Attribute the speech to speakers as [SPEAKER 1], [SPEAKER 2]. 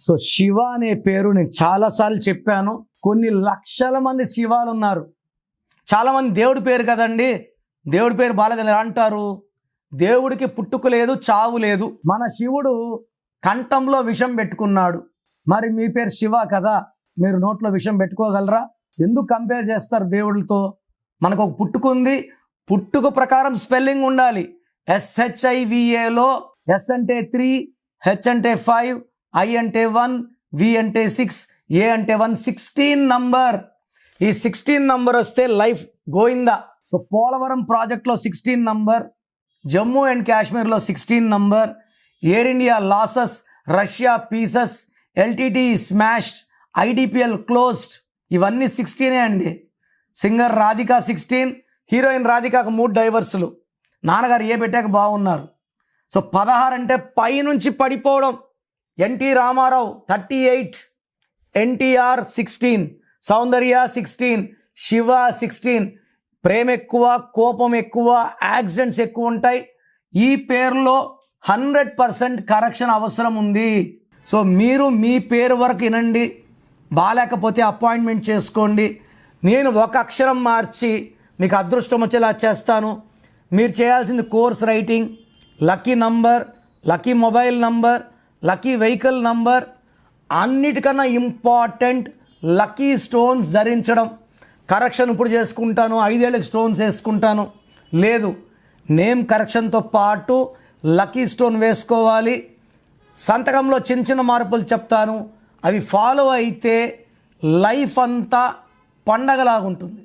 [SPEAKER 1] So Shiva అనే పేరు నేను చాలాసార్లు చెప్పాను. కొన్ని లక్షల మంది శివాలు ఉన్నారు. చాలామంది దేవుడి పేరు కదండి, దేవుడి పేరు బాలేదని ఎలా అంటారు? దేవుడికి పుట్టుక లేదు, చావు లేదు. మన శివుడు కంఠంలో విషం పెట్టుకున్నాడు. మరి మీ పేరు శివ కదా, మీరు నోట్లో విషం పెట్టుకోగలరా? ఎందుకు కంపేర్ చేస్తారు దేవుడితో? మనకు ఒక పుట్టుక ఉంది, పుట్టుక ప్రకారం స్పెల్లింగ్ ఉండాలి. SHIVAలో S అంటే 3, H అంటే 5, I అంటే 1, V అంటే 6, A అంటే 1, 16 నంబర్. ఈ 16 నంబర్ వస్తే లైఫ్ గోయిందా. సో పోలవరం ప్రాజెక్ట్లో 16 నంబర్, జమ్మూ అండ్ కాశ్మీర్లో 16 number, Air India losses, Russia pieces, LTT smashed, IDPL closed, ఇవన్నీ 16 అండి. సింగర్ రాధిక 16, హీరోయిన్ రాధికకు 3 డైవర్సులు. నాన్నగారు ఏ పెట్టాక బాగున్నారు. సో 16 అంటే పైనుంచి పడిపోవడం. NT Ramarao 38, NTR 16, Soundarya 16, Shiva 16. ప్రేమ ఎక్కువ, కోపం ఎక్కువ, యాక్సిడెంట్స్ ఎక్కువ ఉంటాయి. ఈ పేరులో 100% కరెక్షన్ అవసరం ఉంది. సో మీరు మీ పేరు వరకు వినండి, బాగాలేకపోతే అపాయింట్మెంట్ చేసుకోండి. నేను ఒక అక్షరం మార్చి మీకు అదృష్టం వచ్చేలా చేస్తాను. మీరు చేయాల్సింది course writing, lucky number, lucky mobile number, lucky vehicle number, అన్నిటికన్నా ఇంపార్టెంట్ లక్కీ స్టోన్స్ ధరించడం. కరెక్షన్ ఇప్పుడు చేసుకుంటాను, 5 ఏళ్ళకి స్టోన్స్ వేసుకుంటాను లేదు, నేమ్ కరెక్షన్తో పాటు లక్కీ స్టోన్ వేసుకోవాలి. సంతకంలో చిన్న చిన్న మార్పులు చెప్తాను, అవి ఫాలో అయితే లైఫ్ అంతా పండగలాగుంటుంది.